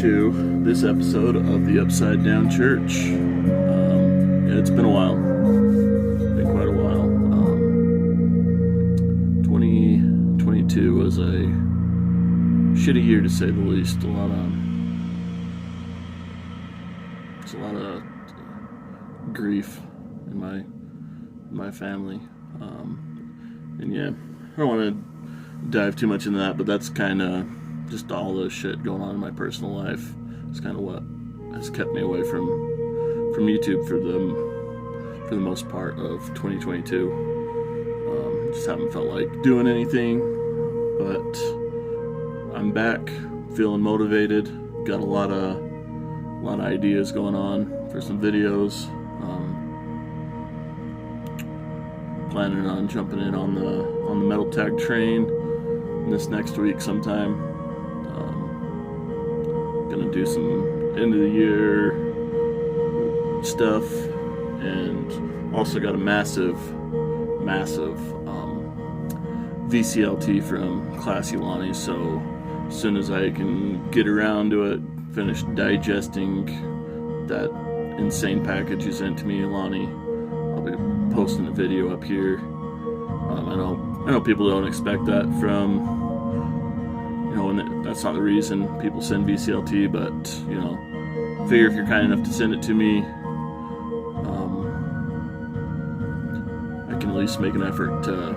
to this episode of the Upside Down Church. It's been a while. Been quite a while. 2022 was a shitty year to say the least. A lot of grief in my family. And yeah, I don't want to dive too much into that, but that's kind of just all the shit going on in my personal life. It's kind of what has kept me away from YouTube for the most part of 2022. Just haven't felt like doing anything, but I'm back, feeling motivated. Got a lot of ideas going on for some videos. Planning on jumping in on the metal tag train this next week sometime. Gonna do some end of the year stuff, and also got a massive VCLT from Classy Lonnie. So as soon as I can get around to it, finish digesting that insane package you sent to me, Lonnie, I'll be posting a video up here. I know people don't expect that from, and that's not the reason people send VCLT, but figure if you're kind enough to send it to me, I can at least make an effort to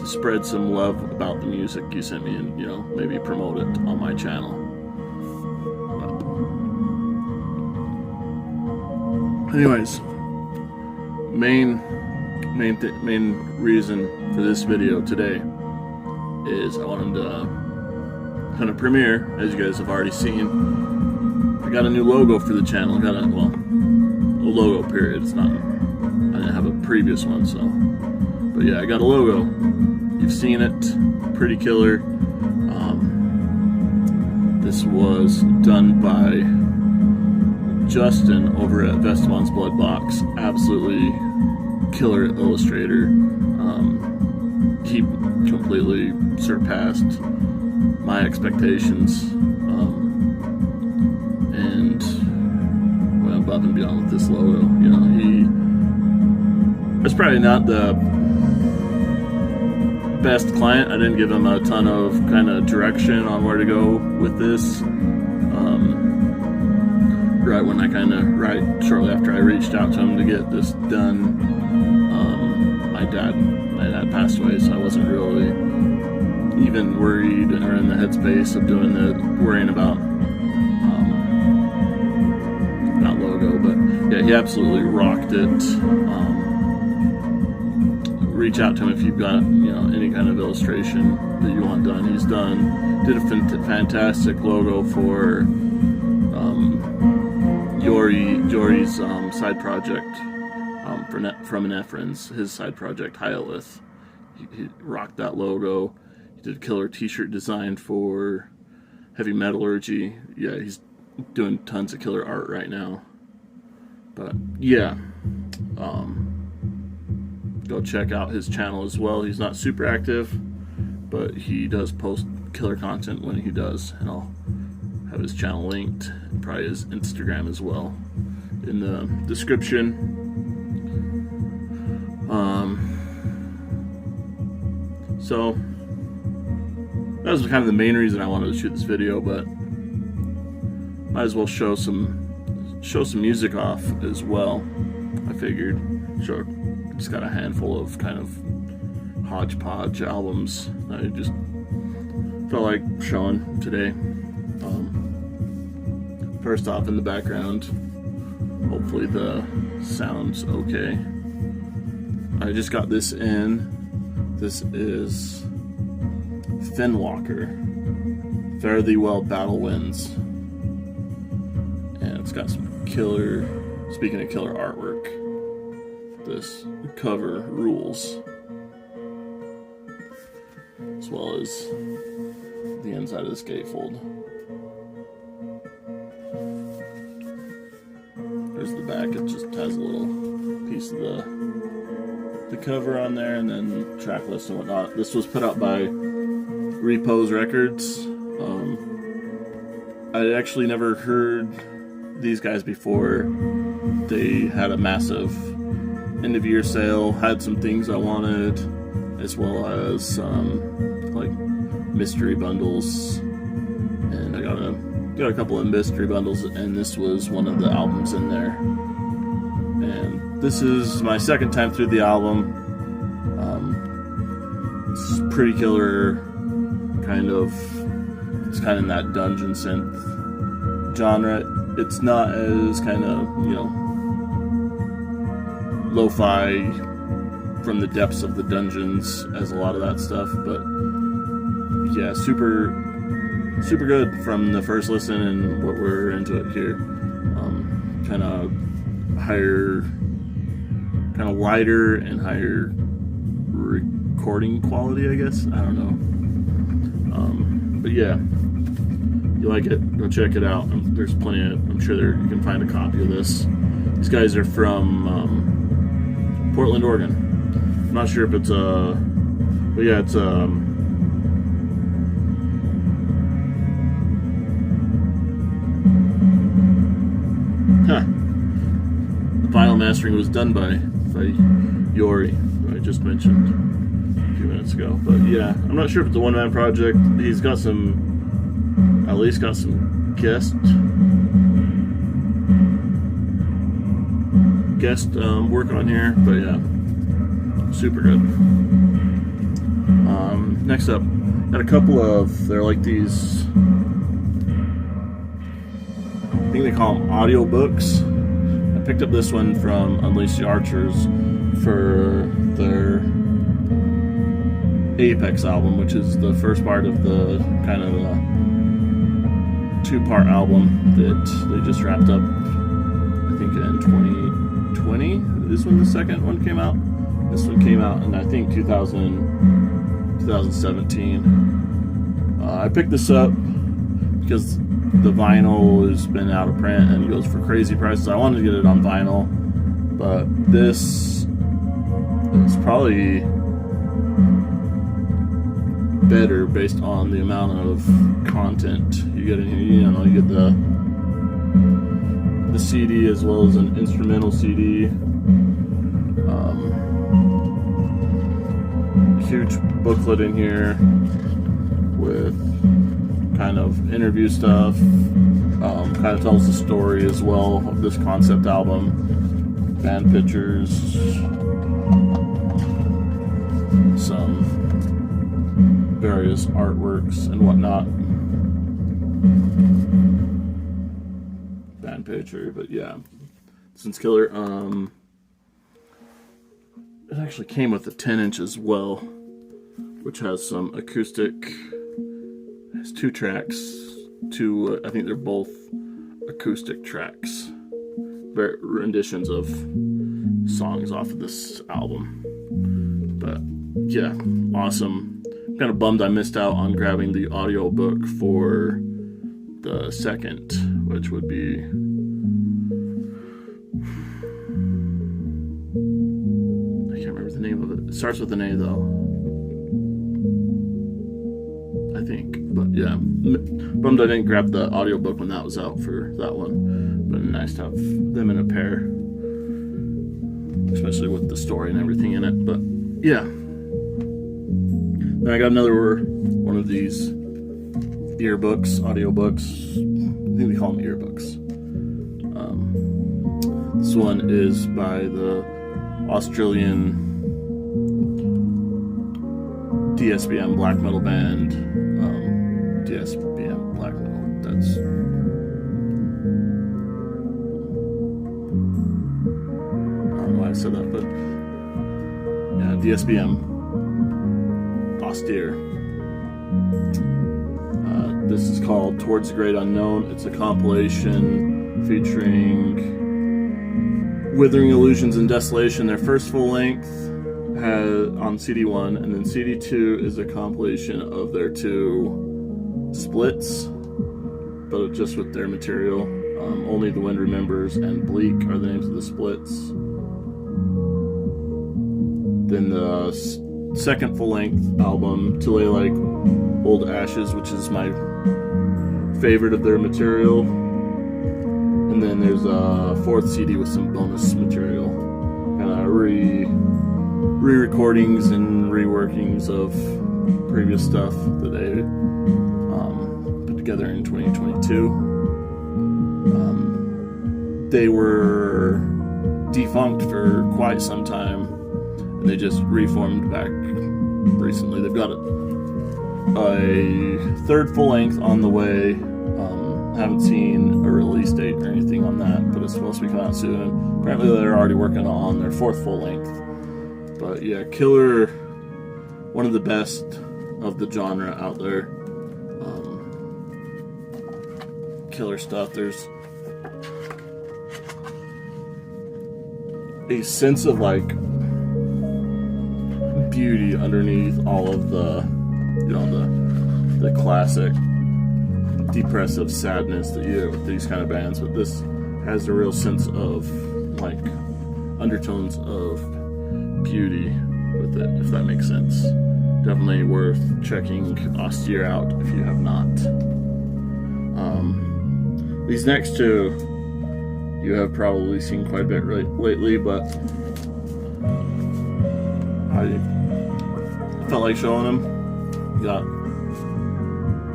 spread some love about the music you sent me, and maybe promote it on my channel. But anyways, main reason for this video today is I wanted to kind of premiere, as you guys have already seen. I got a new logo for the channel. A logo period. I didn't have a previous one, but yeah, I got a logo. You've seen it, pretty killer. This was done by Justin over at Vestmon's Blood Box. Absolutely killer illustrator. He completely surpassed my expectations, and went above and beyond with this logo. It's probably not the best client. I didn't give him a ton of kind of direction on where to go with this. Right shortly after I reached out to him to get this done, my dad passed away, so I wasn't really even worried or in the headspace of worrying about that logo. But yeah, he absolutely rocked it. Reach out to him if you've got any kind of illustration that you want done. He's did a fantastic logo for Yori's side project from Nephrins, his side project Hyolith. He rocked that logo. He did a killer t-shirt design for Heavy Metallurgy. Yeah, he's doing tons of killer art right now. But yeah, go check out his channel as well. He's not super active, but he does post killer content when he does, and I'll have his channel linked, and probably his Instagram as well, in the description. So that was kind of the main reason I wanted to shoot this video, but might as well show some music off as well. I figured, just got a handful of kind of hodgepodge albums I just felt like showing today. First off, in the background, hopefully the sound's okay. I just got this in. This is Fen Walker, Fare Thee Well Battle Winds. And it's got some killer, speaking of killer artwork, this cover rules, as well as the inside of this gatefold. There's the back. It just has a little piece of the cover on there, and then track list and whatnot. This was put out by Repose Records. I actually never heard these guys before. They had a massive end of year sale, had some things I wanted, as well as some like mystery bundles, and I got a couple of mystery bundles, and this was one of the albums in there. And this is my second time through the album. It's pretty killer, kind of. It's kind of in that dungeon synth genre. It's not as kind of, lo-fi from the depths of the dungeons as a lot of that stuff, but yeah, super good from the first listen, and what we're into it here. Kind of higher, kind of lighter and higher recording quality, I guess. I don't know. But yeah, you like it, go check it out. There's plenty of, I'm sure you can find a copy of this. These guys are from Portland, Oregon. I'm not sure if it's but yeah, it's the vinyl mastering was done by Yori, who I just mentioned a few minutes ago. But yeah, I'm not sure if it's a one-man project. He's got at least got some guest work on here, but yeah, super good. Next up, got a couple of, they're like these, I think they call them audiobooks. I picked up this one from Unleash the Archers for their Apex album, which is the first part of the kind of two-part album that they just wrapped up, I think in 2020. This one, the second one came out. This one came out in, I think, 2017. I picked this up because the vinyl has been out of print and goes for crazy prices. I wanted to get it on vinyl, but this is probably better based on the amount of content you get in here. You get the CD as well as an instrumental CD. Huge booklet in here with kind of interview stuff. Kind of tells the story as well of this concept album. Band pictures, some various artworks and whatnot. Band picture, but yeah, this one's killer. It actually came with a 10-inch as well, which has some acoustic. It has two tracks. I think they're both acoustic tracks, renditions of songs off of this album. But yeah, awesome. I'm kind of bummed I missed out on grabbing the audiobook for the second, which would be the name of it. It starts with an A though, I think. But yeah, bummed I didn't grab the audiobook when that was out for that one. But nice to have them in a pair, especially with the story and everything in it. But yeah, then I got another one of these audiobooks. I think we call them earbooks. This one is by the Australian DSBM black metal band. DSBM black metal. That's I don't know why I said that, but yeah, DSBM. Austere. This is called Towards the Great Unknown. It's a compilation featuring Withering Illusions and Desolation, their first full length, on CD1, and then CD2 is a compilation of their two splits, but just with their material. Only the Wind Remembers and Bleak are the names of the splits. Then the second full-length album, To Lay Like Old Ashes, which is my favorite of their material. And then there's a 4th CD with some bonus material, kind of re-recordings and reworkings of previous stuff that they put together in 2022. They were defunct for quite some time, and they just reformed back recently. They've got a 3rd full length on the way. Haven't seen a release date or anything on that, but it's supposed to be coming out soon. Apparently they're already working on their 4th full length. But yeah, killer, one of the best of the genre out there. Killer stuff. There's a sense of like beauty underneath all of the, the classic depressive sadness that you get with these kind of bands, but this has a real sense of like undertones of beauty with it, if that makes sense. Definitely worth checking Austere out if you have not. These next two you have probably seen quite a bit lately, but I felt like showing them. You got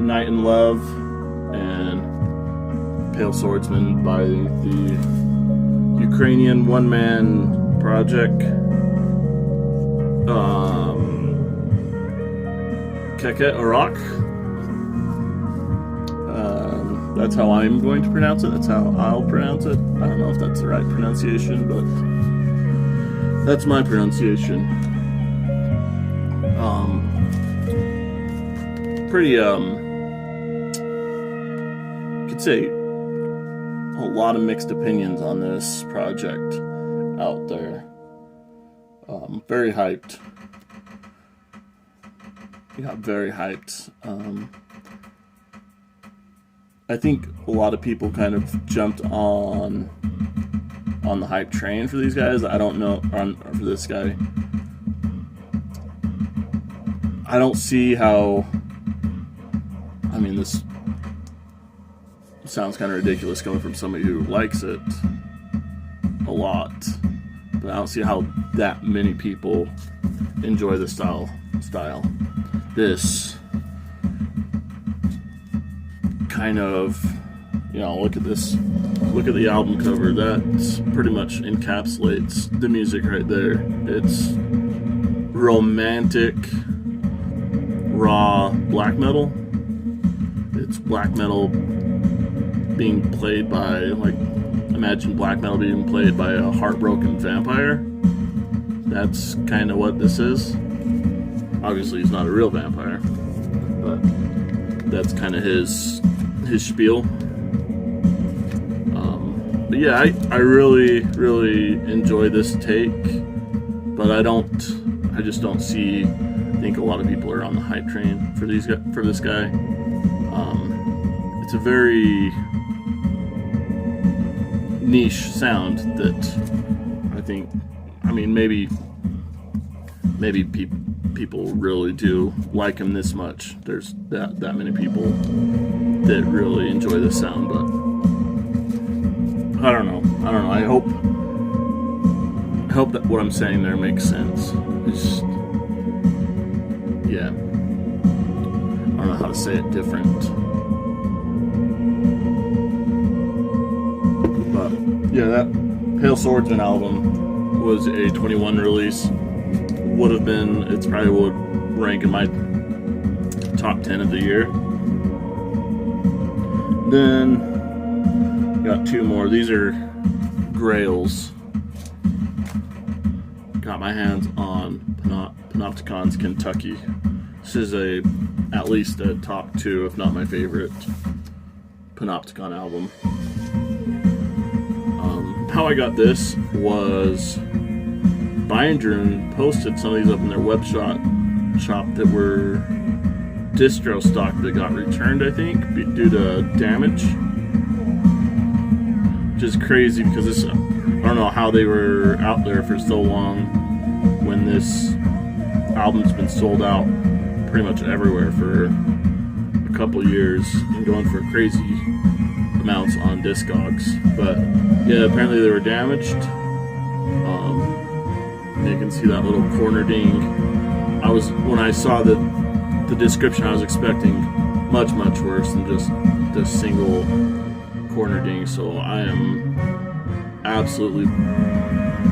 Night in Love and Pale Swordsman by the Ukrainian one-man project Këkht Aräkh. That's how I'm going to pronounce it. That's how I'll pronounce it. I don't know if that's the right pronunciation, but that's my pronunciation. Pretty could say a lot of mixed opinions on this project out there. Very hyped. Got very hyped. I think a lot of people kind of jumped on the hype train for these guys. I don't know, for this guy. I don't see how. I mean, this sounds kind of ridiculous coming from somebody who likes it a lot, but I don't see how that many people enjoy the style. This kind of, look at this. Look at the album cover. That pretty much encapsulates the music right there. It's romantic, raw black metal. It's black metal being played by, imagine black metal being played by a heartbroken vampire. That's kind of what this is. Obviously, he's not a real vampire, but that's kind of his spiel. But yeah, I really, really enjoy this take, but I just don't see. I think a lot of people are on the hype train for this guy. It's a very niche sound that I think. I mean, maybe people really do like him this much. There's that many people that really enjoy this sound, but I don't know. I hope that what I'm saying there makes sense. It's, yeah. I don't know how to say it different. But yeah, that Pale Swordsman album was a 21 release. It probably would rank in my top 10 of the year. Then got two more. These are Grails. Got my hands on Panopticon's Kentucky. This is at least a top 2, if not my favorite, Panopticon album. How I got this was Binder posted some of these up in their web shop that were distro stock that got returned, I think, due to damage. Which is crazy because I don't know how they were out there for so long when this album's been sold out pretty much everywhere for a couple years and going for crazy amounts on Discogs. But yeah, apparently they were damaged. You can see that little corner ding. When I saw the description, I was expecting much worse than just the single corner ding. So I am absolutely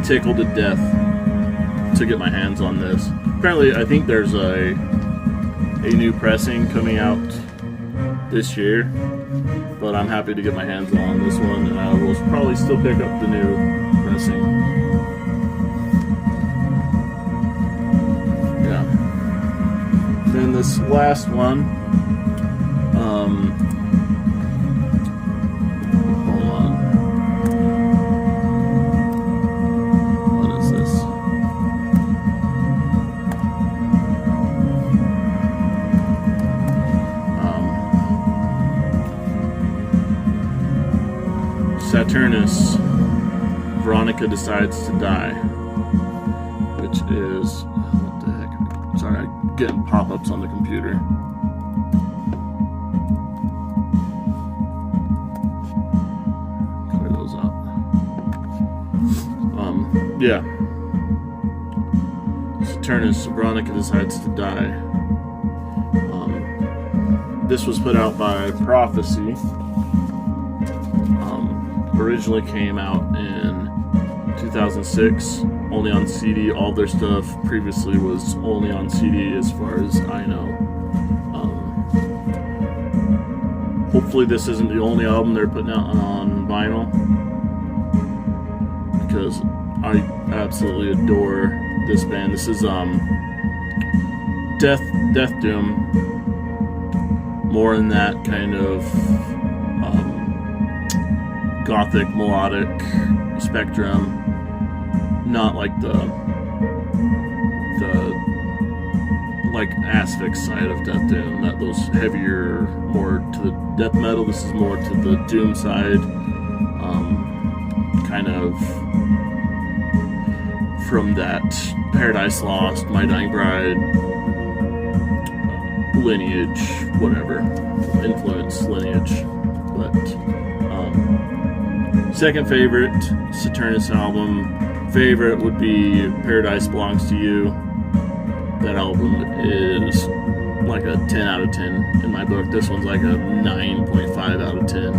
tickled to death to get my hands on this. Apparently, I think there's a new pressing coming out this year, but I'm happy to get my hands on this one, and I will probably still pick up the new pressing. Yeah. Then this last one, hold on. What is this? Saturnus, Veronica Decides to Die, which is, what the heck? Sorry, I'm getting pop-ups on the computer. Clear those out. Yeah. Saturnus, Veronica Decides to Die. This was put out by Prophecy. Originally came out in 2006, only on CD. All their stuff previously was only on CD as far as I know. Hopefully this isn't the only album they're putting out on vinyl, because I absolutely adore this band. This is Death Doom, more in that kind of gothic melodic spectrum, not like the like Asphyx side of Death Doom, that those heavier, more to the death metal. This is more to the doom side, kind of from that Paradise Lost, My Dying Bride lineage, whatever influence lineage. But second favorite Saturnus album, favorite would be Paradise Belongs to You. That album is like a 10 out of 10 in my book. This one's like a 9.5 out of 10.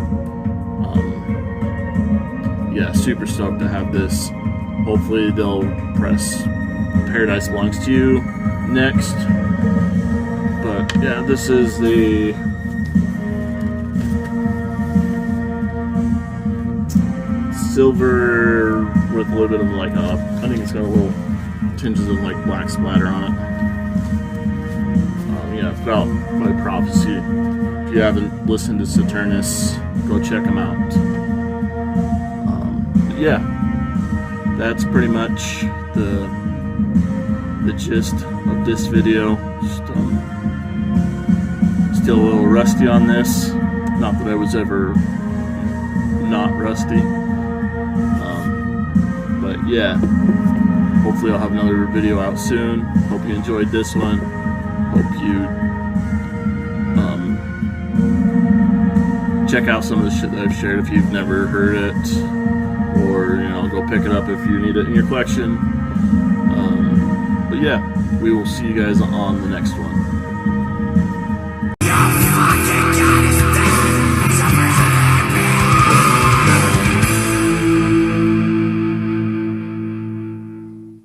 Yeah, super stoked to have this. Hopefully they'll press Paradise Belongs to You next. But yeah, this is the silver with a little bit of like I think it's got a little tinges of like black splatter on it. Yeah, it's out by Prophecy. If you haven't listened to Saturnus, go check them out. Yeah, that's pretty much the gist of this video. Just, still a little rusty on this. Not that I was ever not rusty. But yeah, hopefully I'll have another video out soon. Hope you enjoyed this one. Hope you check out some of the shit that I've shared if you've never heard it, or go pick it up if you need it in your collection. But yeah, we will see you guys on the next one.